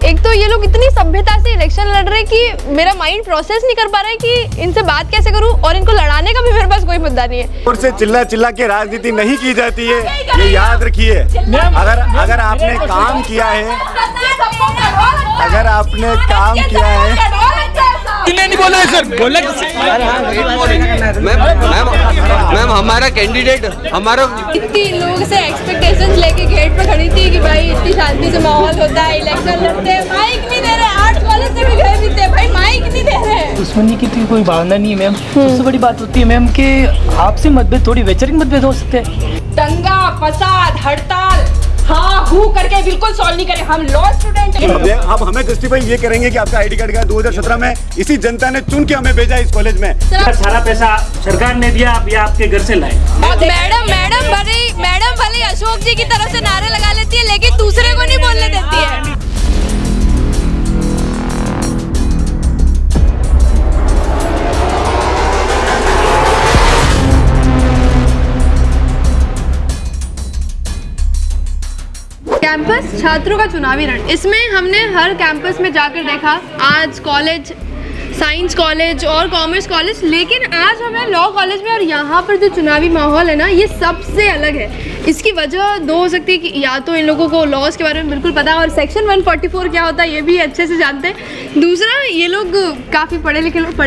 एक तो ये लोग इतनी सभ्यता से इलेक्शन लड़ रहे हैं कि मेरा माइंड प्रोसेस नहीं कर पा रहा है कि इनसे बात कैसे करूं, और इनको लड़ाने का भी मेरे पास कोई मुद्दा नहीं है। और से चिल्ला चिल्ला के राजनीति नहीं की जाती है, ये याद रखिए। अगर आपने काम किया है, अगर आपने काम किया है, नहीं बोला है सर, बोला मैम हमारा कैंडिडेट हमारा इतनी लोग से एक्सपेक्टेशंस लेके गेट पे खड़ी थी कि भाई इतनी शांति से माहौल होता है, इलेक्शन लड़ते हैं, माइक नहीं दे रहे, आर्ट्स कॉलेज से भी गए भी थे भाई, माइक नहीं दे रहे। दुश्मनी की कोई भावना नहीं है मैम। सबसे बड़ी बात होती है मैम कि आपसी मतभेद थोड़ी वैचारिक मतभेद हो सकते हैं। दंगा फसाद हड़ताल हाँ हू करके बिल्कुल सॉल्व नहीं करें, हम लॉ स्टूडेंट हैं। अब हमें जस्टिफाई ये करेंगे कि आपका आईडी कार्ड का 2017 में इसी जनता ने चुन के हमें भेजा इस कॉलेज में। सारा पैसा सरकार ने दिया, आप ये आपके घर से लाए। मैडम भले अशोक जी की तरफ से नारे लगा लेती है, लेकिन दूसरे को नहीं बोलने देती है। कैंपस छात्रों का चुनावी रण, इसमें हमने हर कैंपस में जाकर देखा, आज कॉलेज, साइंस कॉलेज और कॉमर्स कॉलेज, लेकिन आज हमें लॉ कॉलेज में, और यहाँ पर जो चुनावी माहौल है ना, ये सबसे अलग है। इसकी वजह दो हो सकती है कि या तो इन लोगों को लॉज के बारे में बिल्कुल पता है और सेक्शन 144 क्या होता है ये भी अच्छे से जानते हैं। दूसरा, ये लोग काफ़ी पढ़े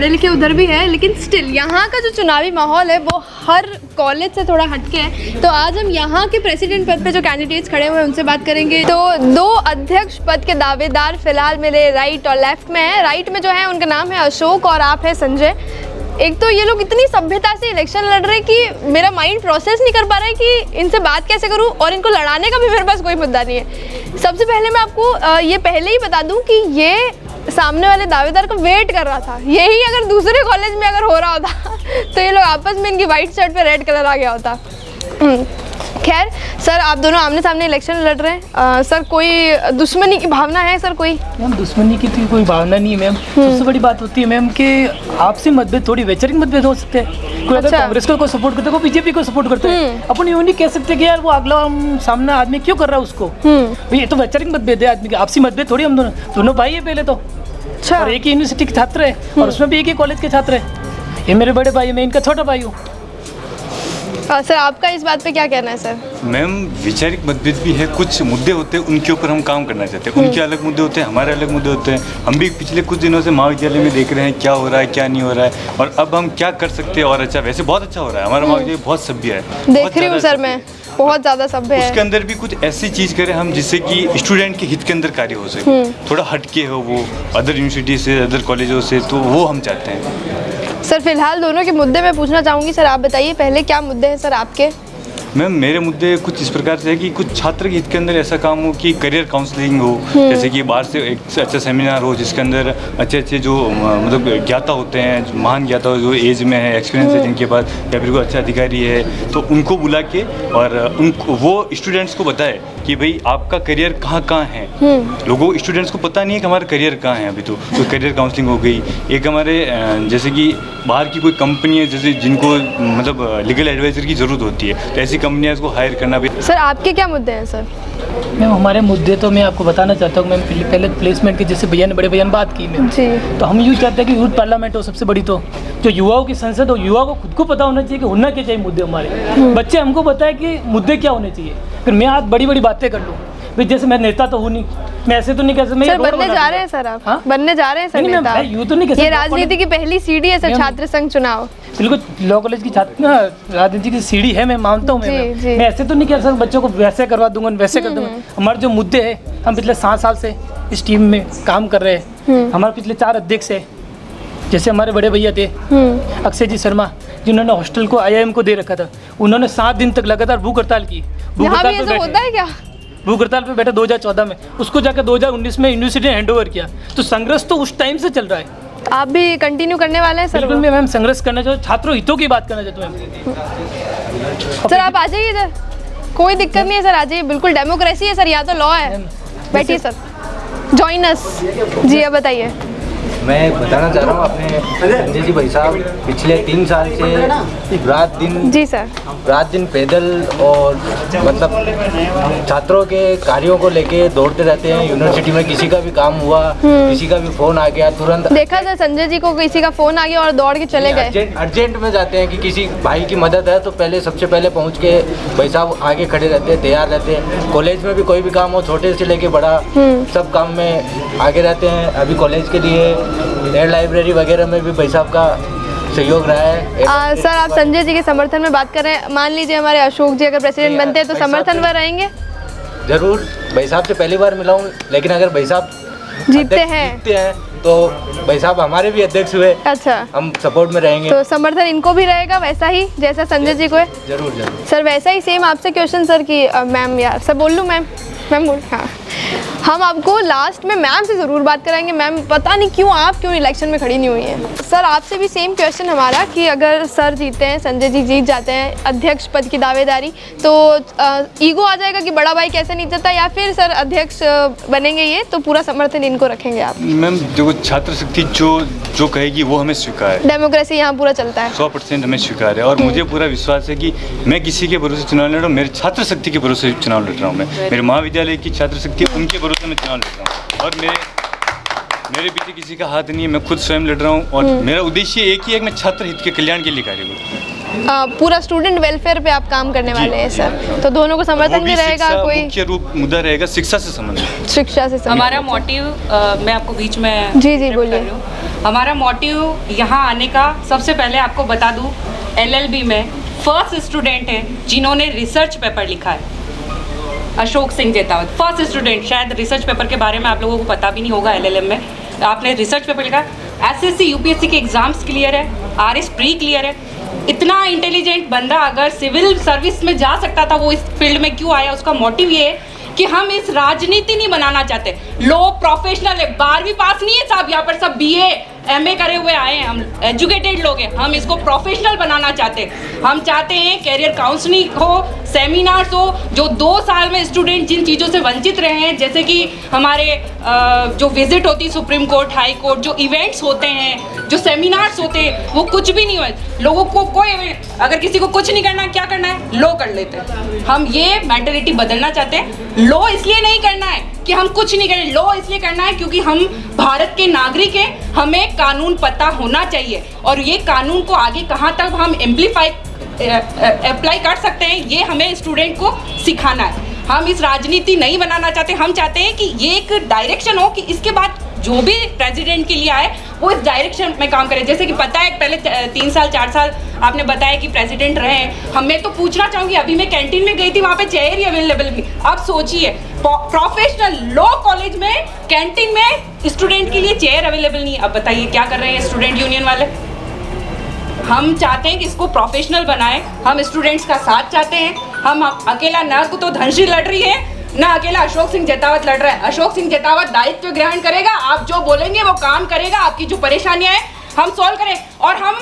लिखे उधर भी है, लेकिन स्टिल यहाँ का जो चुनावी माहौल है वो हर कॉलेज से थोड़ा हटके है। तो आज हम यहाँ के प्रेसिडेंट पद पे जो कैंडिडेट्स खड़े हुए हैं उनसे बात करेंगे। तो दो अध्यक्ष पद के दावेदार फिलहाल मेरे राइट और लेफ्ट में है। राइट में जो है उनका नाम है अशोक और आप है संजय। एक तो ये लोग इतनी सभ्यता से इलेक्शन लड़ रहे हैं कि मेरा माइंड प्रोसेस नहीं कर पा रहा है कि इनसे बात कैसे करूं, और इनको लड़ाने का भी मेरे पास कोई मुद्दा नहीं है। सबसे पहले मैं आपको ये पहले ही बता दूं कि ये सामने वाले दावेदार का वेट कर रहा था। यही अगर दूसरे कॉलेज में अगर हो रहा होता तो ये लोग आपस में इनकी वाइट शर्ट पे रेड कलर आ गया होता। खैर सर, आप दोनों आमने सामने इलेक्शन लड़ रहे हैं। सर, कोई दुश्मनी की भावना है सर? कोई मैम दुश्मनी की कोई भावना नहीं है मैम। सबसे बड़ी बात होती है मैम कि आपसी मतभेद थोड़ी वैचारिक मतभेद हो सकते हैं। कोई अगर कांग्रेस को सपोर्ट करते है, कोई बीजेपी को सपोर्ट करते हैं, अपन यूँ नहीं कह सकते कि यार वो अगला सामने आदमी क्यों कर रहा है उसको। भाई ये तो वैचारिक मतभेद है आदमी के, आपसी मतभेद थोड़ी। हम दोनों भाई है पहले तो, और एक ही यूनिवर्सिटी के छात्र है और उसमें भी एक ही कॉलेज के छात्र है। ये मेरे बड़े भाई है, मैं इनका छोटा भाई हूँ। सर, आपका इस बात पे क्या कहना है सर? मैम वैचारिक मतभेद भी है, कुछ मुद्दे होते हैं उनके ऊपर हम काम करना चाहते हैं। उनके अलग मुद्दे होते हैं, हमारे अलग मुद्दे होते हैं। हम भी पिछले कुछ दिनों से महाविद्यालय में देख रहे हैं क्या हो रहा है क्या नहीं हो रहा है, और अब हम क्या कर सकते हैं। और अच्छा, वैसे बहुत अच्छा हो रहा है, हमारा महाविद्यालय बहुत सभ्य है, देख रही हूँ सर मैं, बहुत ज़्यादा सभ्य है। उसके अंदर भी कुछ ऐसी चीज़ करें हम जिससे कि स्टूडेंट के हित के अंदर कार्य हो सके, थोड़ा हटके हो वो अदर यूनिवर्सिटी से, अदर कॉलेजों से, तो वो हम चाहते हैं। सर फिलहाल दोनों के मुद्दे मैं पूछना चाहूँगी। सर आप बताइए पहले, क्या मुद्दे हैं सर आपके? मैम मेरे मुद्दे कुछ इस प्रकार से है कि कुछ छात्र के हित के अंदर ऐसा काम हो कि करियर काउंसलिंग हो, जैसे कि बाहर से एक अच्छा सेमिनार हो जिसके अंदर अच्छे जो मतलब ज्ञाता होते हैं, महान ज्ञाता जो एज में है, एक्सपीरियंस है जिनके पास, या फिर कोई अच्छा अधिकारी है, तो उनको बुला के और उनको वो स्टूडेंट्स को बताए कि भाई आपका करियर कहाँ है। लोगों स्टूडेंट्स को पता नहीं है कि हमारा करियर कहाँ है। अभी तो करियर काउंसलिंग हो गई। एक हमारे जैसे कि बाहर की कोई कंपनी है जैसे जिनको मतलब लीगल एडवाइजर की ज़रूरत होती है, तो ऐसी कंपनियां को हायर करना भी। सर आपके क्या मुद्दे हैं सर? मैम हमारे मुद्दे तो मैं आपको बताना चाहता हूँ मैम, पहले प्लेसमेंट की जैसे भैया ने बड़े भैया ने बात की मैम जी, तो हम यूँ चाहते हैं कि यूथ पार्लियामेंट हो सबसे बड़ी, तो जो युवाओं की संसद हो, युवा को खुद को पता होना चाहिए कि होना क्या चाहिए मुद्दे हमारे। बच्चे हमको बताए कि मुद्दे क्या होने चाहिए, फिर मैं आज बड़ी बड़ी बातें कर लूँ। भाई जैसे मैं नेता तो हूँ नहीं, मैं ऐसे तो नहीं कह सकता। बनने जा रहे हैं सर आप? हाँ? बनने जा रहे हैं सर नेता? यूँ तो नहीं कह सकता, ये राजनीति की पहली सीढ़ी है सर, छात्र संघ चुनाव। बिल्कुल लॉ कॉलेज की छात्र राजनीति की सीढ़ी है, मैं मानता हूँ। मैं ऐसे तो नहीं कह सकता बच्चों को वैसे करवा दूंगा वैसे कर दूंगा। हमारे जो मुद्दे हैं, हम पिछले 7 साल से इस टीम में काम कर रहे हैं। हमारे पिछले 4 अध्यक्ष है, जैसे हमारे बड़े भैया थे अक्षय जी शर्मा, जिन्होंने हॉस्टल को IIM को दे रखा था, उन्होंने 7 दिन तक लगातार भूख हड़ताल की। भूख हड़ताल पे बैठे 2014 में, उसको जाकर 2019 में यूनिवर्सिटी ने हैंड ओवर किया। तो संघर्ष तो उस टाइम से चल रहा है। आप भी कंटिन्यू करने वाले हैं सर? बिल्कुल मैम, संघर्ष करना चाहते, छात्रों हितों की बात करना चाहते हैं। सर आप आ जाइए इधर, कोई दिक्कत नहीं है सर, आ जाइए। बिल्कुल डेमोक्रेसी है सर, यहाँ तो लॉ है। बैठिए सर, जॉइन अस। जी अब बताइए। मैं बताना चाह रहा हूँ अपने संजय जी भाई साहब पिछले 3 साल से जी सर रात दिन पैदल और मतलब छात्रों के कार्यों को लेके दौड़ते रहते हैं। यूनिवर्सिटी में किसी का भी काम हुआ, किसी का भी फोन आ गया, तुरंत देखा था संजय जी को किसी का फोन आ गया और दौड़ के चले गए। अर्जेंट में जाते हैं कि किसी भाई की मदद है तो पहले सबसे पहले पहुंच के भाई साहब आगे खड़े रहते हैं, तैयार रहते हैं। कॉलेज में भी कोई भी काम हो, छोटे से लेके बड़ा, सब काम में आगे रहते हैं। अभी कॉलेज के लिए एयर लाइब्रेरी वगैरह में भी भाई साहब का सहयोग रहा है। सर आप संजय जी के समर्थन में बात कर रहे हैं, मान लीजिए हमारे अशोक जी अगर प्रेसिडेंट बनते हैं तो समर्थन में रहेंगे? जरूर, भाई साहब से पहली बार मिला हूँ, लेकिन अगर भाई साहब जीतते हैं तो भाई साहब हमारे भी अध्यक्ष हुए। अच्छा, हम सपोर्ट में रहेंगे। तो समर्थन इनको भी रहेगा वैसा ही जैसा संजय जी को है? जरूर जरूर सर वैसा ही सेम आपसे क्वेश्चन सर कि मैम यार सर बोल लूँ मैम बोल। हाँ, हम आपको लास्ट में मैम से ज़रूर बात कराएंगे। मैम पता नहीं क्यों इलेक्शन में खड़ी नहीं हुई हैं। सर आपसे भी सेम क्वेश्चन हमारा कि अगर सर जीतते हैं, संजय जी जीत जाते हैं अध्यक्ष पद की दावेदारी, तो ईगो आ जाएगा कि बड़ा भाई कैसे नहीं जीतता, या फिर सर अध्यक्ष बनेंगे ये तो पूरा समर्थन इनको रखेंगे आप? मैम देखो, छात्र शक्ति जो कहेगी वो हमें स्वीकार है। डेमोक्रेसी यहाँ पूरा चलता है। 100% हमें स्वीकार है। और मुझे पूरा विश्वास है कि मैं किसी के भरोसे चुनाव लड़ रहा हूँ, मेरे छात्र शक्ति के भरोसे चुनाव लड़ रहा हूँ। मैं मेरे महाविद्यालय की छात्र शक्ति उनके भरोसे में चुनाव लड़ रहा हूँ, और मेरे पीछे किसी का हाथ नहीं है। मैं खुद स्वयं लड़ रहा हूँ, और मेरा उद्देश्य एक ही है कि मैं छात्र हित के कल्याण के लिए कार्य करूँ। पूरा स्टूडेंट वेलफेयर पे आप काम करने वाले हैं सर, तो दोनों को समर्थन भी रहेगा? कोई मुख्य रूप मुद्दा रहेगा शिक्षा से संबंधित। शिक्षा से संबंधित हमारा मोटिव, मैं आपको बीच में जी बोलिए। हमारा मोटिव यहाँ आने का, सबसे पहले आपको बता दूँ, LLB में फर्स्ट स्टूडेंट है जिन्होंने रिसर्च पेपर लिखा है, अशोक सिंह जेतावत। फर्स्ट स्टूडेंट, शायद रिसर्च पेपर के बारे में आप लोगों को पता भी नहीं होगा। LLM में आपने रिसर्च पेपर लिखा, SSC UPSC के एग्जाम्स क्लियर है, RS प्री क्लियर है। इतना इंटेलिजेंट बंदा अगर सिविल सर्विस में जा सकता था, वो इस फील्ड में क्यों आया? उसका मोटिव ये है कि हम इस राजनीति नहीं बनाना चाहते। लोग प्रोफेशनल है, 12वीं पास नहीं है साहब, यहाँ पर सब BA MA करे हुए आए हैं, हम एजुकेटेड लोग हैं। हम इसको प्रोफेशनल बनाना चाहते हैं। हम चाहते हैं कैरियर काउंसलिंग हो, सेमिनार्स हो, जो 2 साल में स्टूडेंट जिन चीज़ों से वंचित रहे हैं, जैसे कि हमारे जो विजिट होती है सुप्रीम कोर्ट, हाई कोर्ट, जो इवेंट्स होते हैं, जो सेमिनार्स होते हैं, वो कुछ भी नहीं हुए। लोगों को कोई, अगर किसी को कुछ नहीं करना, क्या करना है? लो कर लेते हैं। हम ये मेंटालिटी बदलना चाहते हैं। लो इसलिए नहीं करना है कि हम कुछ नहीं करें, लो इसलिए करना है क्योंकि हम भारत के नागरिक हैं, हमें कानून पता होना चाहिए, और ये कानून को आगे कहाँ तक हम अप्लाई कर सकते हैं, ये हमें स्टूडेंट को सिखाना है। हम इस राजनीति नहीं बनाना चाहते। हम चाहते हैं कि ये एक डायरेक्शन हो कि इसके बाद जो भी प्रेसिडेंट के लिए आए वो इस डायरेक्शन में काम करे। जैसे कि पता है पहले 3 साल 4 साल आपने बताया कि प्रेसिडेंट रहे हैं। मैं तो पूछना चाहूँगी, अभी मैं कैंटीन में गई थी, वहाँ पे चेयर ही अवेलेबल थी। अब सोचिए, प्रोफेशनल लॉ कॉलेज में कैंटीन में स्टूडेंट के लिए चेयर अवेलेबल नहीं। अब बताइए क्या कर रहे हैं स्टूडेंट यूनियन वाले? हम चाहते हैं कि इसको प्रोफेशनल बनाएं। हम स्टूडेंट्स का साथ चाहते हैं। हम अकेला ना तो धनश्री लड़ रही है, ना अकेला अशोक सिंह जेतावत लड़ रहा है। अशोक सिंह जेतावत दायित्व ग्रहण करेगा, आप जो बोलेंगे वो काम करेगा, आपकी जो परेशानियां हैं हम सॉल्व करें। और हम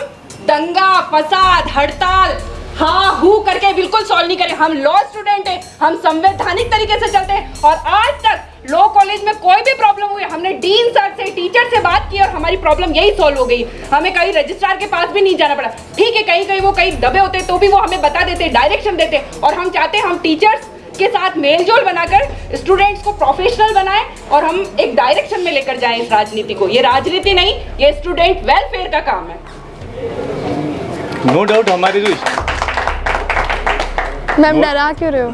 दंगा फसाद हड़ताल हाँ हू करके बिल्कुल सॉल्व नहीं करें। हम लॉ स्टूडेंट हैं, हम संवैधानिक तरीके से चलते हैं, और आज तक लॉ कॉलेज में कोई भी प्रॉब्लम हुई, हमने डीन सर से, टीचर से बात की और हमारी प्रॉब्लम यही सॉल्व हो गई। हमें कहीं रजिस्ट्रार के पास भी नहीं जाना पड़ा। ठीक है, कहीं वो कहीं दबे होते तो भी वो हमें बता देते, डायरेक्शन देते। और हम चाहते हैं हम टीचर्स के साथ मेलजोल बनाकर स्टूडेंट्स को प्रोफेशनल बनाएं और हम एक डायरेक्शन में लेकर जाएं इस राजनीति को। ये राजनीति नहीं, ये स्टूडेंट वेलफेयर का काम है। नो डाउट हमारे जो मैम डरा क्यों रहे हो?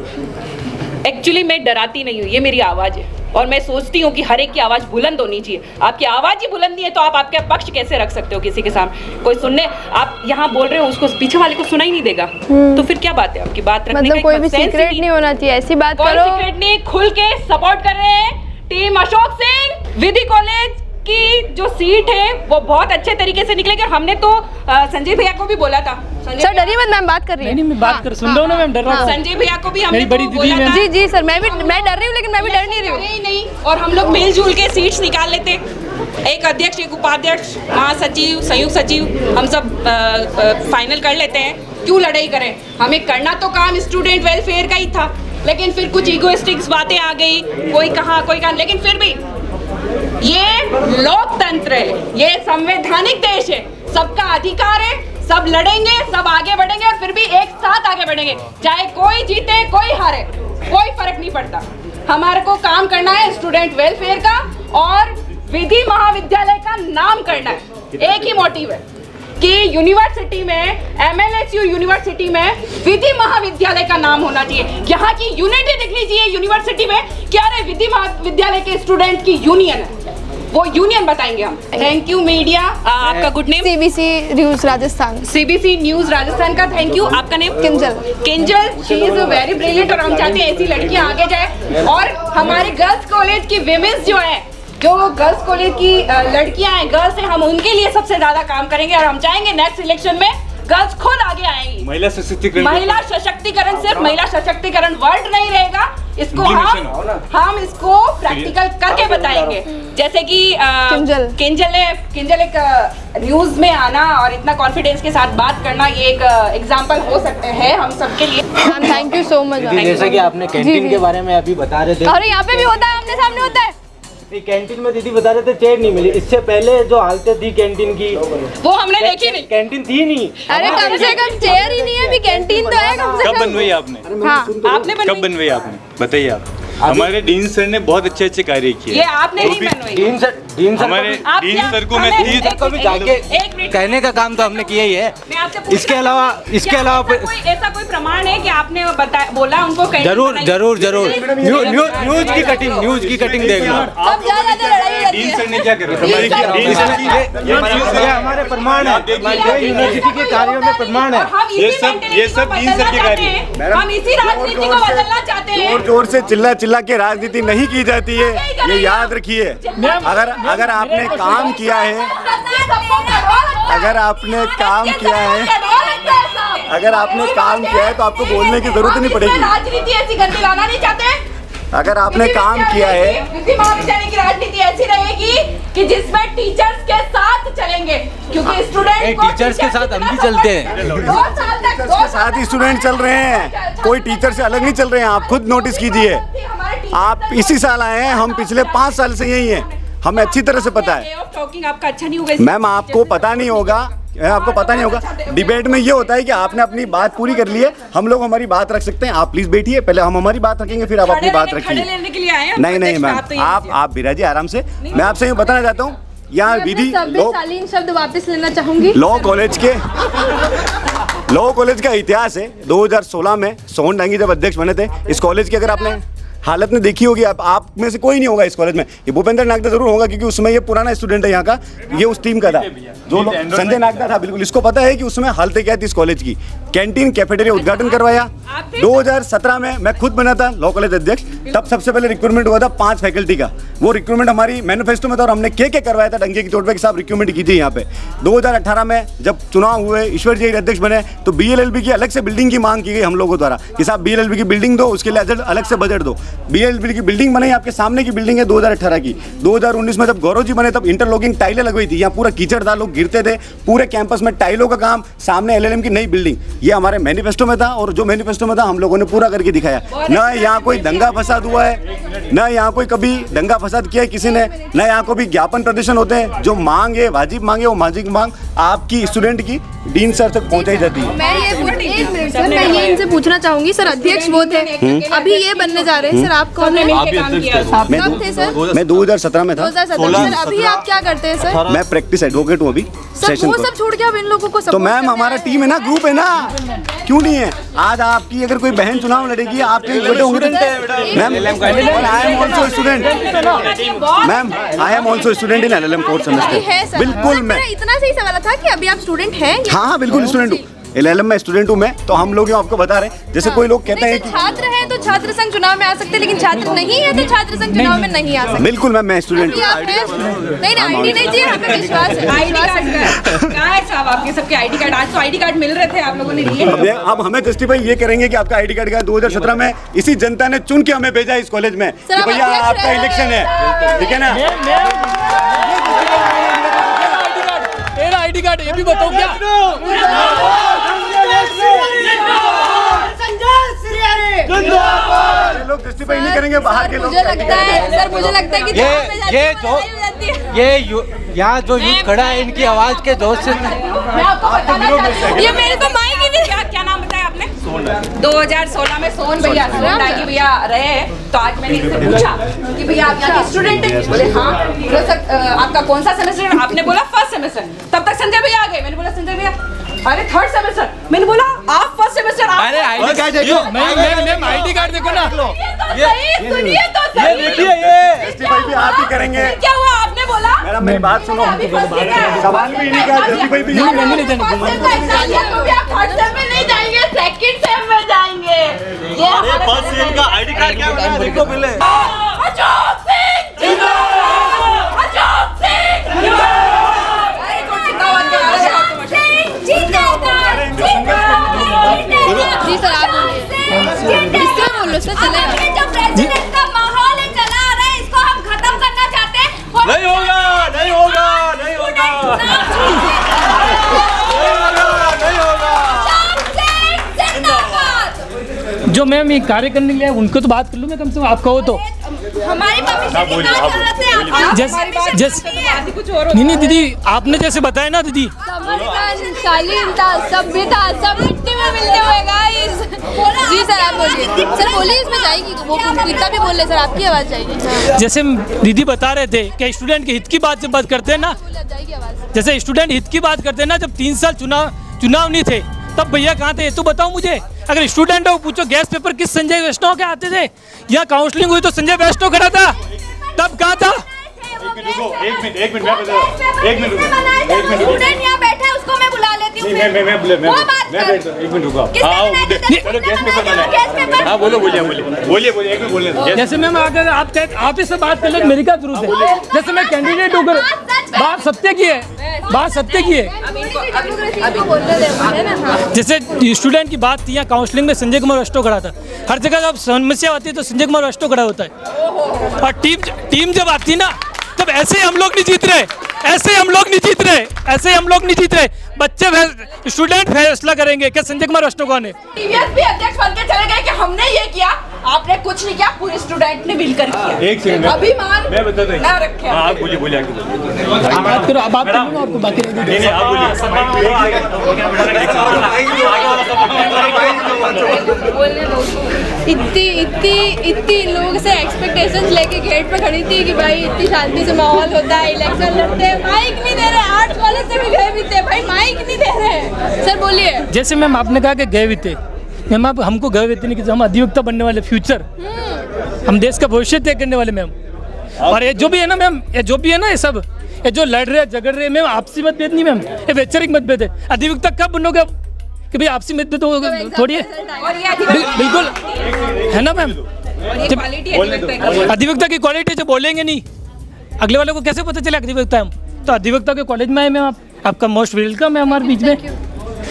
एक्चुअली मैं डराती नहीं हूँ, ये मेरी आवाज़ है और मैं सोचती हूँ कि हर एक की आवाज़ बुलंद होनी चाहिए। आपकी आवाज़ ही बुलंद नहीं है तो आप आपके पक्ष कैसे रख सकते हो किसी के सामने? कोई सुनने आप यहाँ बोल रहे हो, उसको पीछे वाले को सुना ही नहीं देगा, तो फिर क्या बात है? आपकी बात रखने मतलब कोई भी सीक्रेट नहीं होना चाहिए, ऐसी बात करो। कोई सीक्रेट नहीं, खुल के सपोर्ट कर रहे हैं टीम अशोक सिंह। विधि कॉलेज की जो सीट है वो बहुत अच्छे तरीके से निकलेगी। हमने तो संजय भैया को भी बोला था। सर डरिए मत, मैम बात कर रही है। नहीं मैं बात कर सुन रहा हूँ ना मैम, डर रहा हूँ। संजय भैया को भी हमने मेरी बड़ी दीदी है। जी जी सर, मैं डर रही हूँ, लेकिन मैं भी डर नहीं रही हूँ। नहीं, और हम लोग मिलजुल के सीट्स निकाल लेते, एक अध्यक्ष, एक उपाध्यक्ष, महासचिव, संयुक्त सचिव, हम सब फाइनल कर लेते हैं। क्यों लड़ाई करें? हमें करना तो काम स्टूडेंट वेलफेयर का ही था, लेकिन फिर कुछ इगोइस्टिक्स बातें आ गई, कोई कहाँ कोई कहाँ, लेकिन फिर भी ये लोकतंत्र रहे। ये संवैधानिक देश है, सबका अधिकार है, सब लड़ेंगे, सब आगे बढ़ेंगे और फिर भी एक साथ आगे बढ़ेंगे, चाहे कोई जीते कोई हारे, कोई फर्क नहीं पड़ता। हमारे को काम करना है स्टूडेंट वेलफेयर का और विधि महाविद्यालय का नाम करना है। एक ही मोटिव है कि यूनिवर्सिटी में, MLSU यूनिवर्सिटी में विधि महाविद्यालय का नाम होना चाहिए। यहाँ की यूनिटी दिख लीजिए यूनिवर्सिटी में, क्या रे विधि महाविद्यालय के स्टूडेंट की यूनियन है, वो यूनियन बताएंगे हम। Thank you media. आपका good name? CBC news Rajasthan. CBC news Rajasthan का थैंक यू। आपका name? Kinjal. Kinjal, she is very brilliant और हम चाहते हैं ऐसी लड़कियां आगे जाए और हमारे गर्ल्स कॉलेज की विमेंस जो है, जो गर्ल्स कॉलेज की लड़कियां हैं, गर्ल्स हैं, हम उनके लिए सबसे ज्यादा काम करेंगे और हम चाहेंगे नेक्स्ट इलेक्शन में गर्ल्स खुद आगे आएंगी। महिला सशक्तिकरण, महिला सशक्तिकरण, सिर्फ महिला सशक्तिकरण वर्ड नहीं रहेगा, इसको हम इसको प्रैक्टिकल करके बताएंगे। जैसे कि किंजल एक न्यूज में आना और इतना कॉन्फिडेंस के साथ बात करना, ये एक एग्जांपल हो सकते हैं हम सबके लिए। Ma'am thank you so much. जैसे कि आपने कैंटीन के बारे में अभी बता रहे थे, और यहाँ पे भी होता है, आमने सामने होता है। कैंटीन में दीदी बता रहे थे चेयर नहीं मिली, इससे पहले जो हालतें थी कैंटीन की वो हमने देखी नहीं, कैंटीन थी नहीं। अरे कम से कम चेयर ही नहीं है, अभी कैंटीन तो है कम से कम। कब बनवाई आपने? हाँ आपने कब बनवाई आपने, बताइए आप। हमारे डीन सर ने बहुत अच्छे अच्छे कार्य किए। ये आपने नहीं बनवाई। डीन सर हमारे डीन सर को मैं को भी जाके कहने का काम तो हमने किया ही है। इसके अलावा ऐसा कोई प्रमाण है कि आपने बोला उनको? जरूर न्यूज की कटिंग देख लो। डीन सर ने क्या करा? हमारे प्रमाण है, यूनिवर्सिटी के कार्यों में प्रमाण है। ये सब डीन सर के कार्य है। हम इसी राजनीति को बदलना चाहते हैं। जोर जोर से चिल्ला के राजनीति नहीं की जाती है, ये याद रखिए। अगर आपने काम किया है, अगर आपने काम किया है तो आपको बोलने की जरूरत नहीं पड़ेगी। राजनीति ऐसी गंदी लाना नहीं चाहते। अगर आपने काम किया है, विधि महाविद्यालय की राजनीति ऐसी रहेगी कि जिसमें टीचर्स के साथ चलेंगे, क्योंकि स्टूडेंट टीचर्स के साथ हम भी चलते हैं। 2 साल तक के साथ ही स्टूडेंट चल रहे हैं, कोई टीचर से अलग नहीं चल रहे हैं। आप खुद नोटिस कीजिए, आप इसी साल आए हैं, हम पिछले 5 साल से यही हैं, हमें अच्छी तरह से पता है। आपका अच्छा नहीं होगा मैम, आपको पता नहीं होगा, डिबेट में ये होता है कि आपने अपनी बात पूरी कर ली है, हम लोग हमारी बात रख सकते हैं। आप प्लीज बैठिए, पहले हम हमारी बात रखेंगे, फिर आप अपनी बात रखिए। नहीं मैम, आप बिराजी आराम से। मैं आपसे यूँ बताना चाहता हूँ, यहाँ विधि शालीन शब्द वापस लेना चाहूंगी। लॉ कॉलेज का इतिहास है। 2016 में सोहन डांगी जब अध्यक्ष बने थे इस कॉलेज की, अगर आपने हालत में देखी होगी, आप में से कोई नहीं होगा इस कॉलेज में, ये भूपेंद्र नागदा जरूर होगा क्योंकि उसमें ये पुराना स्टूडेंट है यहाँ का, ये उस टीम का था जो संजय नागदा था। बिल्कुल इसको पता है कि उसमें हालतें क्या थी इस कॉलेज की। कैंटीन कैफेटेरिया उद्घाटन करवाया 2017 में, मैं खुद बना था लॉ कॉलेज अध्यक्ष। तब सबसे पहले रिक्रूटमेंट हुआ था 5 फैकल्टी का, वो रिक्रूटमेंट हमारी मैनिफेस्टो में था और हमने के करवाया था डंके की चोट पे कि साहब रिक्रूटमेंट की थी यहाँ पे। 2018 में जब चुनाव हुए, ईश्वर जी अध्यक्ष बने, तो BLLB की अलग से बिल्डिंग की मांग की गई हम लोगों द्वारा कि साहब BLLB की बिल्डिंग दो, उसके लिए अलग से बजट दो। BLLB की बिल्डिंग बनी, आपके सामने की बिल्डिंग है 2018 की। 2019 में जब गौरव जी बने तब इंटरलॉकिंग टाइलें लगवाई थी, यहाँ पूरा कीचड़ था, लोग गिरते थे, पूरे कैंपस में टाइलों का काम, सामने LLM की नई बिल्डिंग, ये हमारे मैनिफेस्टो में था और जो मैनिफेस्टो में था हम लोगों ने पूरा करके दिखाया। ना यहाँ कोई दंगा फसाद हुआ है, ना यहाँ कोई कभी दंगा फसाद किया है किसी ने, ना यहाँ को भी ज्ञापन प्रदर्शन होते हैं। जो मांग है वाजिब मांग है, वो वाजिब मांग आपकी स्टूडेंट की डीन सर तक पहुंचाई जाती है। मैं ये इनसे पूछना चाहूंगी, सर अध्यक्ष वो थे, अभी ये बनने जा रहे हैं, सर आप कौन है? कब थे सर? मैं 2017 में था। 2017 सर, अभी आप क्या करते हैं सर? मैं प्रैक्टिस एडवोकेट हूँ अभी सेशन वो सब छोड़ के अब इन लोगों को तो मैम हमारा टीम है ना, ग्रुप है ना, क्यों नहीं है? आज आपकी अगर कोई बहन चुनाव लड़ेगी, आपके बेटे होंगे ma'am. I am also student ma'am, I am also student in LLM course semester. बिल्कुल, मैं इतना सही सवाल था कि अभी आप स्टूडेंट हैं? हाँ बिल्कुल स्टूडेंट हूँ, LLM में स्टूडेंट हूँ मैं। तो हम लोग आपको बता रहे हैं, जैसे कोई लोग कहते हैं कि छात्र हैं तो छात्र संघ चुनाव में आ सकते हैं, लेकिन छात्र नहीं है तो छात्र संघ चुनाव में नहीं आ सकते। बिल्कुल मैम, मैं स्टूडेंट हूँ। नहीं आईडी नहीं चाहिए, हमें विश्वास है। कहाँ है साहब आपके सबके ID कार्ड? आज तो ID कार्ड मिल रहे थे, आप लोगों ने लिए। अब हमें जस्टिफाई ये करेंगे कि आपका ID कार्ड का 2017 में इसी जनता ने चुन के हमें भेजा इस कॉलेज में कि भैया आपका इलेक्शन है, ठीक है ना? ID कार्ड ये भी बताओ क्या? लोग जस्टिफाई नहीं करेंगे, बाहर के लोग मुझे लगता है सर, मुझे लगता है कि जहाँ पे जाती है, वहाँ लड़ाई हो जाती है। यहाँ जो यूथ खड़ा है इनकी आवाज के जोश से मैं आपको बताना चाहती हूँ, ये मेरे को माइक ही नहीं। क्या नाम बताया आपने? 2016 में सोन भैया दागी भैया रहे हैं, तो आज मैंने इनसे पूछा कि भैया आप यहाँ के स्टूडेंट हैं? बोले हाँ। बोले सर आपका कौन सा सेमेस्टर? आपने बोला फर्स्ट सेमेस्टर। तब तक संजय भैया आ गए। मैंने बोला संजय भैया अरे थर्ड सेमेस्टर। मैंने बोला आप फर्स्ट सेमेस्टर। अरे आईडी कार्ड देखो, मैम आईडी कार्ड देखो ना, सुनिए तो सही। देखिए ये जस्टिफाई भी आप ही करेंगे। क्या हुआ? आपने बोला मैडम मेरी बात सुनो, सवाल भी नहीं कहा, जस्टिफाई भी आप थर्ड सेम में नहीं जाएंगे, सेकंड सेम में जाएंगे। ये फर्स्ट सेम का आईडी कार्ड क्या बना देखो पहले। अशोक सिंह जिंदाबाद, अशोक सिंह जिंदाबाद। जी सर आप बोलिए, इससे बोलो सर, चलेगा। जो प्रेसिडेंट का माहौल है चला आ रहा है, इसको हम खत्म करना चाहते हैं। नहीं होगा, नहीं होगा, नहीं होगा, नहीं होगा। जिंदाबाद। जो मैम ये कार्य करने के लिए उनको तो बात कर लूँ मैं, कम से कम आप कहो तो। हमारी परमिशन की क्या जरूरत है? जैसे कुछ और नहीं दीदी, आपने जैसे बताया ना दीदी, शालीनता, सभ्यता सब मिट्टी में मिलते हुए गाइस। जी सर आप बोलिए, सर बोलिए, इसमें जाएगी वो कितना भी बोल रहे सर, आपकी आवाज़ जाएगी। जैसे दीदी बता रहे थे कि स्टूडेंट के हित की बात जब बात करते हैं ना, जैसे स्टूडेंट हित की बात करते हैं ना, जब 3 साल चुनाव नहीं थे तब भैया कहाँ थे? तो बताओ मुझे। अगर स्टूडेंट हो पूछो गैस पेपर किस संजय वैष्णव के आते थे, या काउंसलिंग हुई तो संजय वैष्णव खड़ा था, तब कहाँ था? एक मिनट स्टूडेंट यहाँ बैठा है, उसको मैं बुला लेती हूँ। एक मिनट रुको। हाँ बोलो, बोलिए एक मिनट बोलिए। जैसे मैम अगर आप इससे बात कर ले मेरी क्या जरूरत है? जैसे मैं कैंडिडेट होकर बात सत्य की है, बात सत्य की है। जैसे स्टूडेंट की बात थी, यहाँ काउंसलिंग में संजय कुमार वैष्णव खड़ा था। हर जगह जब समस्या होती है तो संजय कुमार वैष्णव खड़ा होता है, और टीम जब आती है ना, तब ऐसे हम लोग नहीं जीत रहे, ऐसे हम लोग नहीं जीत रहे। बच्चे स्टूडेंट फैसला करेंगे कि संजय कुमार वैष्णव कौन है। टीवीएस भी अध्यक्ष बन के चले गए कि हमने ये किया, आपने कुछ नहीं किया, पूरे स्टूडेंट ने मिलकर किया। एक सेकंड अभिमान मैं बताता हूँ। ना रखें। हाँ आप बोलिए आगे बोलिए। आप बात करो, आप बात करो और बाकी नहीं आप इतनी लोगों से एक्सपेक्टेशंस लेके गेट पे खड़ी थी कि भाई इतनी शांति से माहौल होता है, इलेक्शन लड़ते हैं, माइक नहीं दे रहे। आर्ट्स कॉलेज से भी गए भी थे भाई, माइक नहीं दे रहे। सर बोलिए। जैसे मैम आपने कहा कि गए भी थे, मैम आप हमको गए हुए थे नहीं कि हम अधिवक्ता बनने वाले, फ्यूचर हम देश का भविष्य तय करने वाले मैम। और ये जो भी है ना मैम, ये जो भी है ना, ये सब ये जो लड़ रहे झगड़ रहे मैम, आपसी मतभेद नहीं मैम, ये वैचारिक मतभेद है। अधिवक्ता कब बनोगे अब कि भाई आपसी मतभेद तो थोड़ी है, बिल्कुल है ना मैम। अधिवक्ता की क्वालिटी जो बोलेंगे नहीं, अगले वाले को कैसे पता चले अधिवक्ता हम? तो अधिवक्ता के कॉलेज में आए मैम, आपका मोस्ट वेलकम है हमारे बीच में।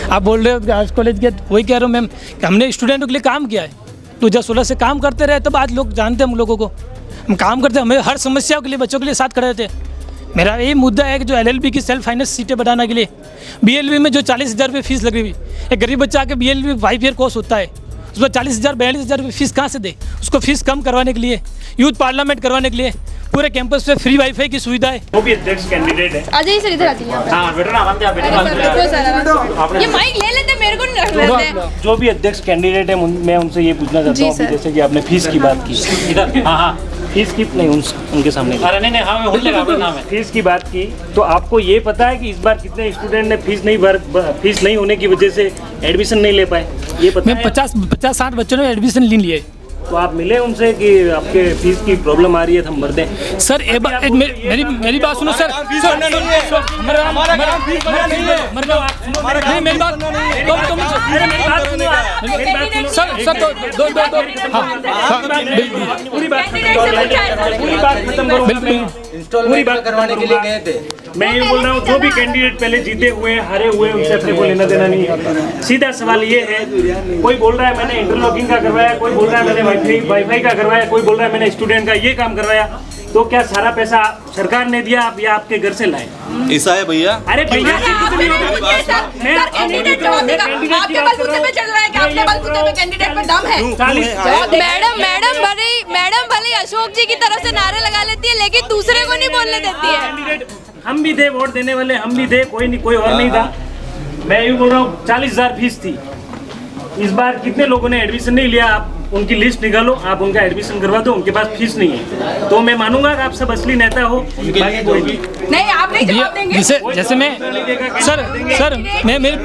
आप बोल रहे हो आर्ट्स कॉलेज के, वही कह रहा हूँ मैम कि हमने स्टूडेंटों के लिए काम किया है, 2016 से काम करते रहे, तब आज लोग जानते हैं हम लोगों को। हम काम करते हैं, हमें हर समस्याओं के लिए बच्चों के लिए साथ खड़े रहते हैं। मेरा यही मुद्दा है कि जो LLB की सेल्फ फाइनेंस सीटें बढ़ाने के लिए, BLB में जो 40,000 रुपये फीस लगी हुई, एक गरीब बच्चा आके BLB 5 ईयर कोर्स होता है, उसमें 40,000 42,000 रुपये फीस कहाँ से दे? उसको फीस कम करवाने के लिए, यूथ पार्लियामेंट करवाने के लिए, पूरे कैंपस पे फ्री वाईफाई की सुविधा है। वो भी अध्यक्ष कैंडिडेट है। आ जाइए सर, इधर आ जाइए। हाँ बेटा ना, ये माइक ले लेते, मेरे को नहीं रख लेते। जो भी अध्यक्ष कैंडिडेट है, मैं उनसे ये पूछना चाहता हूँ, जैसे कि आपने फीस की बात की इधर, हाँ फीस की नहीं उनके सामने, अरे नहीं हाँ नाम है, फीस की बात की, तो आपको ये पता है कि इस बार कितने स्टूडेंट ने फीस नहीं होने की वजह से एडमिशन नहीं ले पाए? ये पता है? 50-60 बच्चों ने एडमिशन ले लिए। तो आप मिले उनसे कि आपके फीस की प्रॉब्लम आ रही है तो हम भर दें? सर मेरी बात सुनो सर, पूरी बात करवाने के लिए गए थे। मैं ये बोल रहा हूँ, जो भी कैंडिडेट पहले जीते हुए हारे हुए उनसे अपने को लेना देना नहीं है। सीधा सवाल ये है, कोई बोल रहा है मैंने इंटरलॉकिंग का करवाया, कोई बोल रहा है मैंने वाईफाई का करवाया, कोई बोल रहा है मैंने स्टूडेंट का ये काम करवाया। तो क्या सारा पैसा सरकार ने दिया आप या आपके घर से लाए? ऐसा है भैया। अरे भैया आपके बलबूते पे चल रहा है कि आपके बलबूते पे कैंडिडेट पे दम है? मैडम भले अशोक जी की तरफ से नारे लगा लेती है लेकिन दूसरे को नहीं बोलने देती है। कैंडिडेट हम भी थे, वोट देने वाले हम भी थे, कोई नहीं, कोई और नहीं था। मैं यूँ बोल रहा हूँ 40,000 फीस थी। इस बार कितने लोगों ने एडमिशन नहीं लिया? आप उनकी लिस्ट निकालो, आप उनका एडमिशन करवा दो, उनके पास फीस नहीं है। तो मैं मानूंगा कि आप सब असली नेता हो, बाकी कोई नहीं। नहीं, आप नहीं जवाब देंगे। जैसे मैं सर मैं मेरे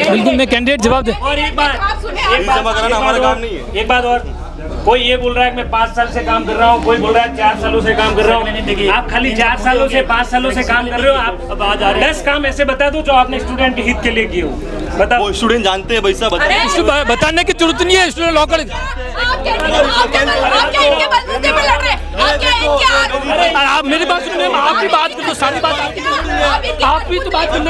बिल्कुल मैं कैंडिडेट जवाब दे। और एक बात जमा कराना हमारा काम नहीं है। एक बात और, कोई ये बोल रहा है कि मैं 5 साल से काम कर रहा हूँ, कोई बोल रहा है 4 सालों से काम कर रहा हूँ। आप खाली 4 सालों से 5 सालों से काम कर रहे हो। आप 10 काम ऐसे बता दो जो आपने स्टूडेंट के हित के लिए किए हो। बताओ। वो स्टूडेंट जानते हैं पैसा बताने की जरूरत नहीं है। स्टूडेंट लॉ कॉलेज आप मेरी बात सुनिए, आप भी बात करो, सारी बात आप भी तो बात कर रहे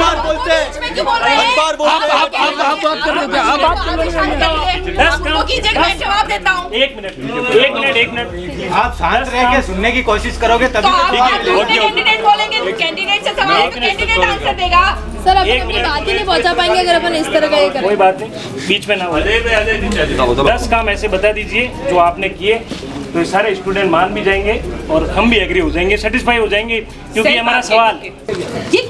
मैं जवाब देता हूँ। एक मिनट आप शांत रह के सुनने की कोशिश करोगे तभी कैंडिडेट बोलेंगे, कैंडिडेट से सवाल कैंडिडेट आंसर देगा। सर अपन अपनी बात ही नहीं पहुंचा पाएंगे अगर अपन इस तरह का ये करें। कोई बात नहीं, बीच में ना हो। 10 काम ऐसे बता दीजिए जो आपने किए, तो सारे स्टूडेंट मान भी जाएंगे और हम भी एग्री हो जाएंगे, सेटिस्फाई हो जाएंगे, क्योंकि हमारा सवाल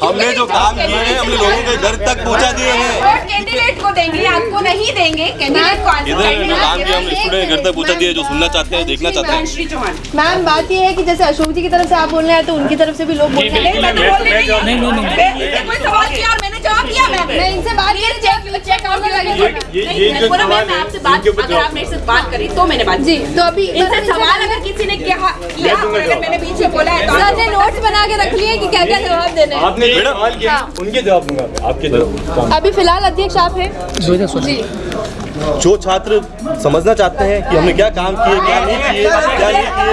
हमने जो काम किए हैं हमने लोगों के घर तक पहुंचा दिए हैं। वोट कैंडिडेट को देंगे, आपको नहीं देंगे। कैंडिडेट को इधर जो काम किया हमने स्टूडेंट घर तक पहुंचा दिए, जो सुनना चाहते हैं, देखना चाहते हैं। श्री चौहान मैम बात ये है कि जैसे अशोक जी की तरफ से आप बोल रहे हैं तो उनकी तरफ से भी लोग बोल रहे हैं। कोई सवाल किया और मैंने जवाब दिया। मैं इनसे बात मैं आपसे बात, अगर आप मेरे से बात करी तो मैंने बात जी, तो अभी इनसे सवाल अगर किसी ने किया अगर मैंने बीच में बोला है तो सर ने नोट्स बना के रख लिए कि क्या क्या जवाब देने हैं। आपने सवाल किया, उनके जवाब दूंगा आपके जवाब। अभी फिलहाल अध्यक्ष आप हैं जी। जो छात्र समझना चाहते हैं कि हमने क्या काम किए, क्या नहीं किए, क्या नहीं किए।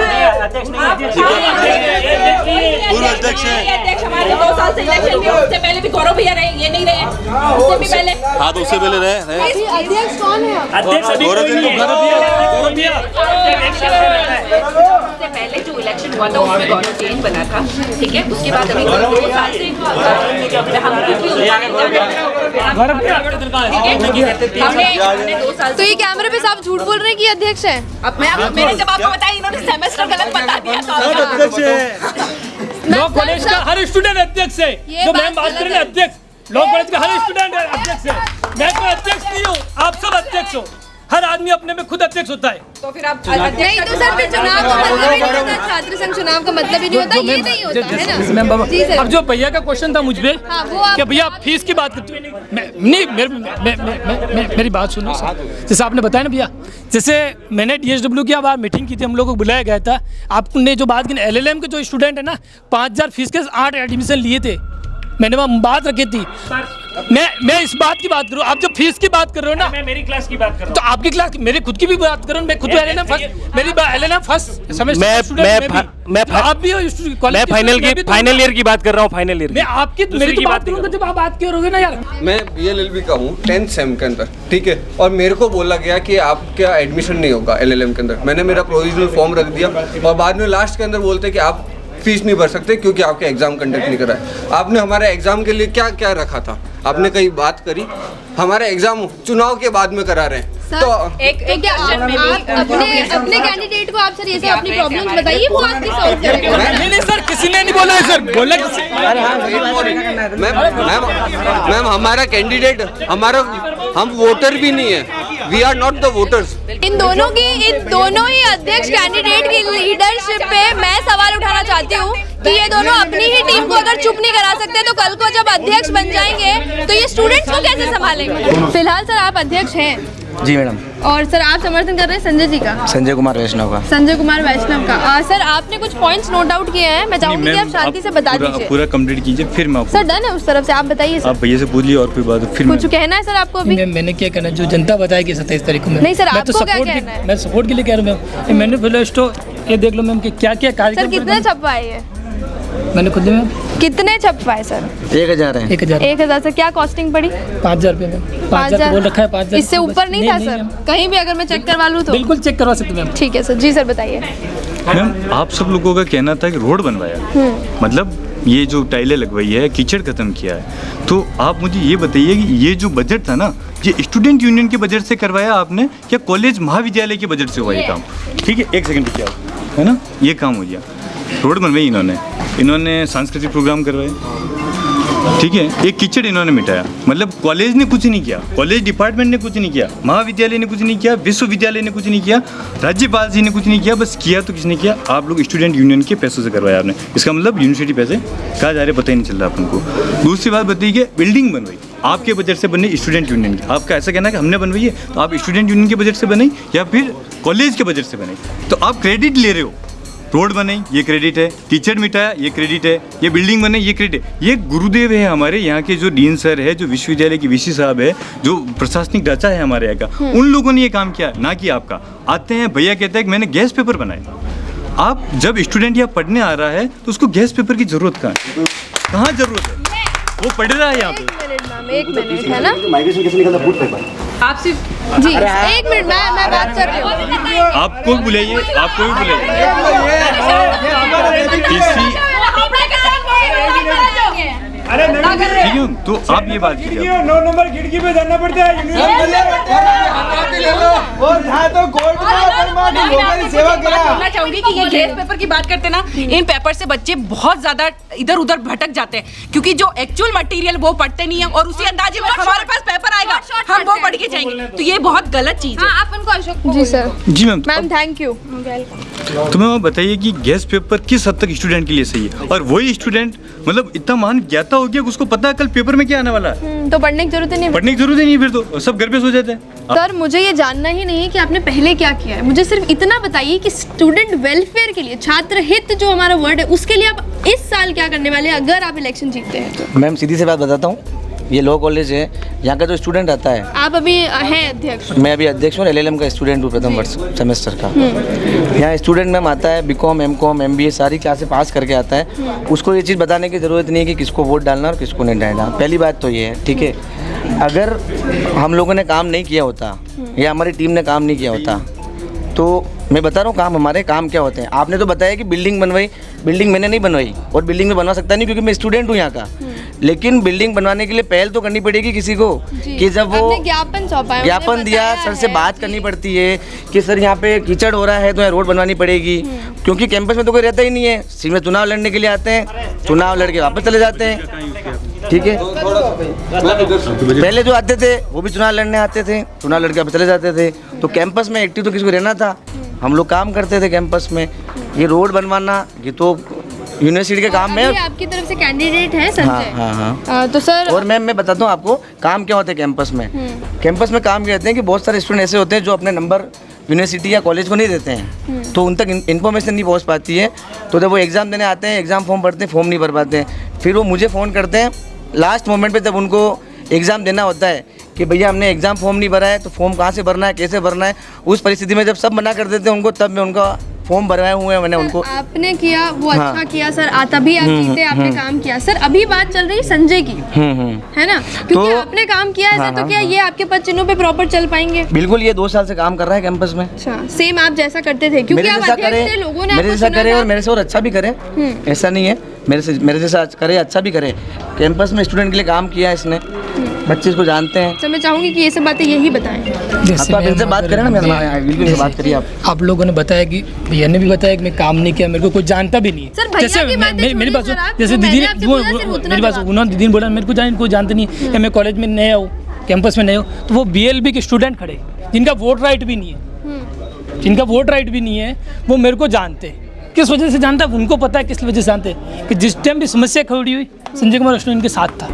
पूर्व अध्यक्ष हैं। अध्यक्ष हमारे 2 साल से इलेक्शन में, उससे पहले भी गौरव भैया रहे, ये नहीं रहे, उससे भी पहले। हाँ तो उससे पहले रहे। अभी अध्यक्ष कौन है? अध्यक्ष अभी गौरव कोई नहीं है। उससे पहले जो इलेक्शन हुआ था उसमें गौरव चेंज बना था, ठीक है। उसके बाद अभी 2 साल से हमने 2 साल तो ये कैमरे पे साफ झूठ बोल रहे हैं कि अध्यक्ष है। अब मैंने जब आपको बताया, इन्होंने सेमेस्टर गलत बता दिया लॉ कॉलेज का हर स्टूडेंट अध्यक्ष है। जो मैम बात कर रहे हैं अध्यक्ष, लॉ कॉलेज का हर स्टूडेंट अध्यक्ष है। मैं कोई अध्यक्ष नहीं हूँ, आप सब अध्यक्ष हो। हर आदमी अपने में खुद अध्यक्ष होता है। तो फिर आप नहीं तो सर फिर चुनाव का मतलब ही नहीं होता, छात्र संघ चुनाव का मतलब ही नहीं होता, ये नहीं होता है ना जी सर। अब जो भैया का क्वेश्चन था मुझ पे हाँ, वो आप- कि भैया आप फीस की बात करते हो, मेरी बात सुनो सर। जैसे आपने बताया ना भैया, जैसे मैंने DSW की बार मीटिंग की थी, हम लोगों को बुलाया गया था। आपने जो बात की LLM के जो स्टूडेंट है ना, 5,000 फीस के 8 एडमिशन लिए थे, मैंने वहाँ बात रखी थी। मैं इस बात की बात करूँ, आप जो फीस की बात कर रहे हो ना, मैं मेरी क्लास की बात कर रहा तो आपकी क्लास, मेरी खुद की भी बात करूँ, मैं खुद LLM फर्स्ट, मेरी LLM फर्स्ट सेमेस्टर आप भी मैं फाइनल ईयर की बात कर रहा हूँ, फाइनल ईयर। मैं आपकी मेरी तो बात करूँगा जब आप बात करोगे ना यार। मैं BLLB का हूँ 10th सेम के अंदर, ठीक है। और मेरे को बोला गया कि आपका एडमिशन नहीं होगा LLM के अंदर। मैंने मेरा प्रोविजनल फॉर्म रख दिया और बाद में लास्ट के अंदर बोलते कि आप फीस नहीं भर सकते क्योंकि आपका एग्जाम कंडक्ट नहीं करा है। आपने हमारे एग्जाम के लिए क्या क्या रखा था? आपने कहीं बात करी? हमारा एग्जाम चुनाव के बाद में करा रहे हैं। तो एक आप अपने कैंडिडेट को आप सर ये सब अपनी प्रॉब्लम्स बताइए, वो आपकी सॉल्व करेगा। नहीं सर, किसी ने नहीं बोला है सर, बोला किसी। मैम हमारा कैंडिडेट, हम वोटर भी नहीं है। We are not the voters. इन दोनों ही अध्यक्ष कैंडिडेट की लीडरशिप पे मैं सवाल उठाना चाहती हूँ कि ये दोनों अपनी ही टीम को अगर चुप नहीं करा सकते तो कल को जब अध्यक्ष बन जाएंगे तो ये स्टूडेंट्स को कैसे संभालेंगे? फिलहाल सर आप अध्यक्ष हैं जी मैडम। और सर आप समर्थन कर रहे हैं संजय जी का, संजय कुमार वैष्णव का। संजय कुमार वैष्णव का। सर आपने कुछ पॉइंट्स नोट आउट किए हैं, मैं चाहूंगी कि आप शांति से बता दीजिए। पूरा कंप्लीट कीजिए फिर मैं सर डन है उस तरफ से, आप बताइए आप भैया से पूछ लिए और कोई बात फिर कुछ कहना है सर आपको अभी? मैंने क्या कहना, जो जनता बताएगी 27 तारीख को। नहीं सर, मैं तो आपको क्या सपोर्ट कहना है? मैं सपोर्ट के लिए कह रहा हूँ मैम। मैंने बोला ये देख लो मैम कि क्या क्या सर कार्यक्रम कितने छपवाए ये? मैंने खुद में कितने छपवाए सर? 1000 है। 1000 1000 से क्या कॉस्टिंग पड़ी? 5000 रुपये मैम। 5000 बोल रखा है, 5000। इससे ऊपर नहीं था सर? कहीं भी अगर मैं चेक करवा लूँ तो? बिल्कुल चेक करवा सकते मैम। ठीक है सर। जी सर बताइए। मैम आप सब लोगों का कहना था कि रोड बनवाया, मतलब ये जो टाइलें लगवाई है, कीचड़ खत्म किया है, तो आप मुझे ये बताइए कि ये जो बजट था ना, ये स्टूडेंट यूनियन के बजट से करवाया आपने या कॉलेज महाविद्यालय के बजट से हुआ ये काम? ठीक है, एक सेकंड रुकिए आप, है ना, ये काम हो गया। रोड बनवाई इन्होंने सांस्कृतिक प्रोग्राम करवाए, ठीक है, एक कीचड़ इन्होंने मिटाया, मतलब कॉलेज ने कुछ नहीं किया, कॉलेज डिपार्टमेंट ने कुछ नहीं किया, महाविद्यालय ने कुछ नहीं किया, विश्वविद्यालय ने कुछ नहीं किया, राज्यपाल जी ने कुछ नहीं किया, बस किया तो किसने किया? आप लोग स्टूडेंट यूनियन के पैसों से करवाया आपने। इसका मतलब यूनिवर्सिटी पैसे कहाँ जा रहे पता ही नहीं चल रहा अपन को। दूसरी बात बताइए कि बिल्डिंग बनवाई आपके बजट से बनी स्टूडेंट यूनियन की, आपका ऐसा कहना है कि हमने बनवाई है, तो आप स्टूडेंट यूनियन के बजट से बनाई या फिर कॉलेज के बजट से बनाई? तो आप क्रेडिट ले रहे हो। रोड बने ये क्रेडिट है, टीचर मिटाया ये क्रेडिट है, ये बिल्डिंग बने ये क्रेडिट है। ये गुरुदेव है हमारे यहाँ के, जो डीन सर है, जो विश्वविद्यालय की वीसी साहब है, जो प्रशासनिक ढांचा है हमारे यहाँ का, उन लोगों ने ये काम किया, ना कि आपका। आते हैं भैया कहते हैं कि मैंने गैस पेपर बनाए। आप जब स्टूडेंट यहाँ पढ़ने आ रहा है तो उसको गैस पेपर की जरूरत कहाँ जरूरत है? वो पढ़ रहा है यहाँ पे। एक मिनट है ना, माइग्रेशन कैसे निकलता है? Food paper. आप सिर्फ जी एक मिनट, मैं बात कर रही हूँ। आपको बुलाइए, आपको भी बुलाइए। ठीक है, तो आप ये बात कीजिए। 9 नंबर खिड़की पे जाना पड़ता है। बोलना चाहूंगी कि ये गैस पेपर की बात करते ना, इन पेपर से बच्चे बहुत ज्यादा इधर उधर भटक जाते हैं, क्योंकि जो एक्चुअल मटेरियल वो पढ़ते नहीं है, और उसी अंदाजे में हमारे पास पेपर आएगा हम वो पढ़ के जाएंगे, तो ये बहुत गलत चीज है। आप उनको अशोक। जी सर। जी मैम। Ma'am thank you. तो मैम बताइए कि गैस पेपर किस हद तक स्टूडेंट के लिए सही है, और वही स्टूडेंट मतलब इतना महान ज्ञाता हो गया कि उसको पता है कल पेपर में क्या आने वाला है, तो पढ़ने की जरूरत ही नहीं। पढ़ने की जरूरत ही नहीं, फिर तो सब घर पे सो जाते हैं। सर मुझे ये जानना ही नहीं है कि आपने पहले क्या किया है, मुझे सिर्फ इतना बताइए कि स्टूडेंट वेलफेयर के लिए, छात्र हित जो हमारा वर्ड है, उसके लिए आप इस साल क्या करने वाले हैं अगर आप इलेक्शन जीतते हैं तो? मैम सीधी सी बात बताता हूँ, ये लॉ कॉलेज है, यहाँ का जो स्टूडेंट आता है, आप अभी हैं अध्यक्ष? मैं अभी अध्यक्ष हूँ, LLM का स्टूडेंट हूँ, प्रथम वर्ष सेमेस्टर का। यहाँ स्टूडेंट मैम आता है, BCom MCom MBA सारी क्लासें पास करके आता है, उसको ये चीज़ बताने की ज़रूरत नहीं है कि किसको वोट डालना और किसको नहीं डालना। पहली बात तो ये है, ठीक है, अगर हम लोगों ने काम नहीं किया होता या हमारी टीम ने काम नहीं किया होता, तो मैं बता रहा हूँ काम हमारे काम क्या होते हैं। आपने तो बताया कि बिल्डिंग बनवाई, बिल्डिंग मैंने नहीं बनवाई और बिल्डिंग में बनवा सकता नहीं क्योंकि मैं स्टूडेंट हूँ यहाँ का, लेकिन बिल्डिंग बनवाने के लिए पहल तो करनी पड़ेगी किसी को, कि जब वो ज्ञापन सौंपा, ज्ञापन दिया, सर से बात करनी पड़ती है कि सर यहाँ पे कीचड़ हो रहा है तो यहाँ रोड बनवानी पड़ेगी, क्योंकि कैंपस में तो कोई रहता ही नहीं है, सिर्फ में चुनाव लड़ने के लिए आते हैं, चुनाव लड़ के वापस चले जाते हैं। ठीक है, पहले जो आते थे वो भी चुनाव लड़ने आते थे, चुनाव लड़ के वापस चले जाते थे, तो कैंपस में एक्टिव तो किसी को रहना था, हम लोग काम करते थे कैंपस में। ये रोड बनवाना ये तो यूनिवर्सिटी के काम में। आपकी तरफ से कैंडिडेट है संजय? हाँ। तो सर और मैम मैं बताता हूँ आपको काम क्या होता है कैंपस में। कैंपस में काम कहते हैं कि बहुत सारे स्टूडेंट ऐसे होते हैं जो अपने नंबर यूनिवर्सिटी या कॉलेज को नहीं देते हैं, तो उन तक इन्फॉर्मेशन नहीं पहुँच पाती है, तो जब वो एग्ज़ाम देने आते हैं, एग्ज़ाम फॉर्म भरते हैं, फॉर्म नहीं भर पाते हैं, फिर वो मुझे फ़ोन करते हैं लास्ट मोमेंट पे, जब उनको एग्ज़ाम देना होता है कि भैया हमने एग्ज़ाम फॉर्म नहीं भरा है, तो फॉर्म कहाँ से भरना है, कैसे भरना है, उस परिस्थिति में जब सब मना कर देते हैं उनको, तब मैं उनका फॉर्म भरवाए हुए हैं मैंने उनको। आपने किया वो अच्छा किया सर, तभी आप जीते, आपने काम किया। सर अभी बात चल रही है संजय की, है ना, क्योंकि आपने काम किया है तो क्या ये आपके पद चिन्हों पे प्रॉपर चल पाएंगे? बिल्कुल, ये 2 साल से काम कर रहा है कैंपस में। अच्छा, सेम आप जैसा करते थे, क्योंकि आप अध्यक्ष थे, लोगों ने मेरे जैसा करे और मेरे से और अच्छा भी करे, ऐसा नहीं है, मेरे जैसा करे, अच्छा भी करे। कैंपस में स्टूडेंट के लिए काम किया है इसने, बच्चे इसको जानते हैं। तो मैं चाहूंगी कि ये सब बातें यही बताएं। आप इनसे बात करें ना, बिल्कुल से बात करिए आप लोगों ने बताया कि भैया ने भी बताया कि मैं काम नहीं किया, मेरे को कोई जानता भी नहीं है। सर जैसे मेरी बात, जैसे दीदी ने मेरी बात, उन्होंने दीदी ने बोला मेरे को जानते नहीं है, मैं कॉलेज में नया हूँ, कैंपस में नया हूँ, तो वो BLB के स्टूडेंट खड़े जिनका वोट राइट भी नहीं है, वो मेरे को जानते हैं। किस वजह से जानता है उनको पता है, किस वजह से जानते हैं कि जिस टाइम भी समस्या खड़ी हुई संजय कुमार स्टूडेंट के साथ था।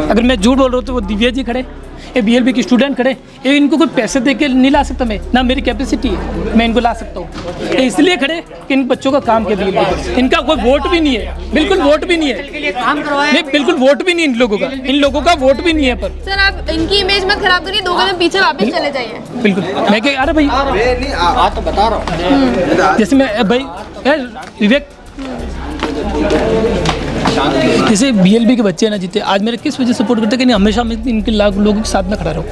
अगर मैं झूठ बोल रहा हूँ तो वो दिव्या जी खड़े, ये BLB के स्टूडेंट खड़े, ये इनको कोई पैसे दे के नहीं ला सकता मैं, ना मेरी कैपेसिटी है मैं इनको ला सकता हूँ, ये इसलिए खड़े कि इन बच्चों का काम के BLB, इनका कोई वोट भी नहीं है, बिल्कुल वोट भी नहीं है, नहीं बिल्कुल वोट भी नहीं इन लोगों का वोट भी नहीं है। पर सर आप इनकी इमेज मत खराब करिए, 2 कदम पीछे वापस चले जाइए। बिल्कुल, मैं क्या, अरे भाई तो बता रहा हूँ, जैसे मैं भाई विवेक जैसे BLB के बच्चे हैं ना जीते, आज मेरे किस वजह से सपोर्ट करते हैं कि नहीं हमेशा मैं इनके लोगों के साथ में खड़ा रहूँ।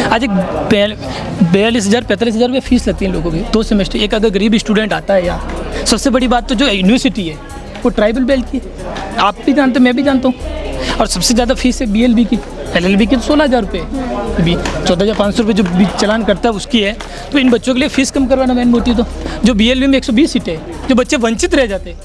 आज एक 42,000 45,000 रुपये फीस लगती है लोगों की 2 सेमेस्टर। एक अगर गरीब स्टूडेंट आता है यहाँ, सबसे बड़ी बात तो जो यूनिवर्सिटी है वो ट्राइबल बेल्ट की है, आप भी जानते, मैं भी जानता हूँ। और सबसे ज़्यादा फीस है BLB की, LLB की तो 16,000 रुपये, अभी 14,500 रुपये जो चलान करता है उसकी है। तो इन बच्चों के लिए फ़ीस कम करवाना मेन मोटिव तो, जो BLB में 120 सीटें हैं, जो बच्चे वंचित रह जाते हैं,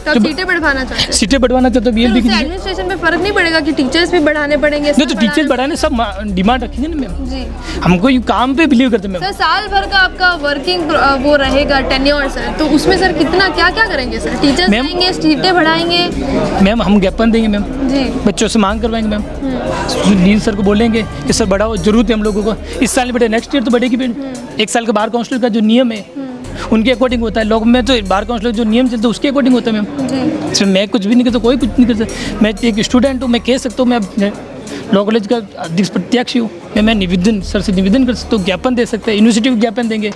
तो आप सीटें बढ़वाना चाहते हैं? सीटें बढ़वाना चाहते हैं BLB की। एडमिनिस्ट्रेशन में फर्क नहीं पड़ेगा कि टीचर्स भी बढ़ाने पड़ेंगे? नहीं तो टीचर्स बढ़ाने सब डिमांड रखेंगे ना मैम जी। हमको ये काम पे बिलीव करते हैं मैम। सर साल भर का आपका वर्किंग वो रहेगा टेन्योर सर, तो उसमें सर कितना क्या क्या करेंगे सर? टीचर्स आएंगे, सीटें बढ़ाएंगे? मैम हम ज्ञापन देंगे मैम जी, बच्चों से मांग करवाएंगे मैम। डीन सर को बोलेंगे कि सर बढ़ाओ, जरूरत है हम लोगों को। इस साल बढ़े, नेक्स्ट ईयर तो बढ़ेगी भी। 1 साल का बार काउंसिल का जो नियम है उनके अकॉर्डिंग होता है। लोग में तो बार काउंसिल जो नियम चलते हैं उसके अकॉर्डिंग होता है मैम। इसमें मैं कुछ भी नहीं करता, कोई कुछ नहीं कर सकता। मैं एक स्टूडेंट हूँ, मैं कह सकता हूँ, मैं लॉ कॉलेज का अध्यक्ष प्रत्याशी हूँ। मैं निवेदन सर से निवेदन कर सकता हूँ, ज्ञापन दे सकते हैं, यूनिवर्सिटी को ज्ञापन देंगे,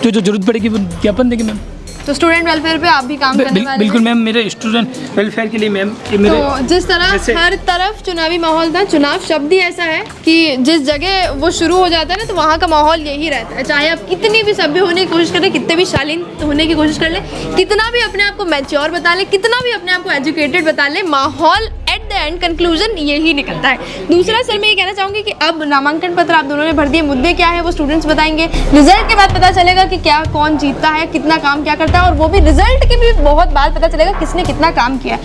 जो जरूरत पड़ेगी वो ज्ञापन देंगे मैम। तो स्टूडेंट वेलफेयर पे आप भी काम करने वाले? बिल्कुल मैम, मेरे स्टूडेंट वेलफेयर के लिए मैम। तो जिस तरह हर तरफ चुनावी माहौल था, चुनाव शब्द ही ऐसा है कि जिस जगह वो शुरू हो जाता है ना तो वहाँ का माहौल यही रहता है। चाहे आप कितनी भी सभ्य होने की कोशिश करें, कितने भी शालीन होने की कोशिश कर ले, कितना भी अपने आप को मैच्योर बता ले, कितना भी अपने आप को एजुकेटेड बता ले, माहौल एट द एंड कंक्लूजन यही निकलता है। दूसरा सर मैं ये कहना चाहूँगी कि अब नामांकन पत्र आप दोनों ने भर दिए, मुद्दे क्या है वो स्टूडेंट्स बताएंगे। रिजल्ट के बाद पता चलेगा कि क्या कौन जीतता है, कितना काम क्या करता है, और वो भी रिजल्ट के भी बहुत बाद पता चलेगा किसने कितना काम किया।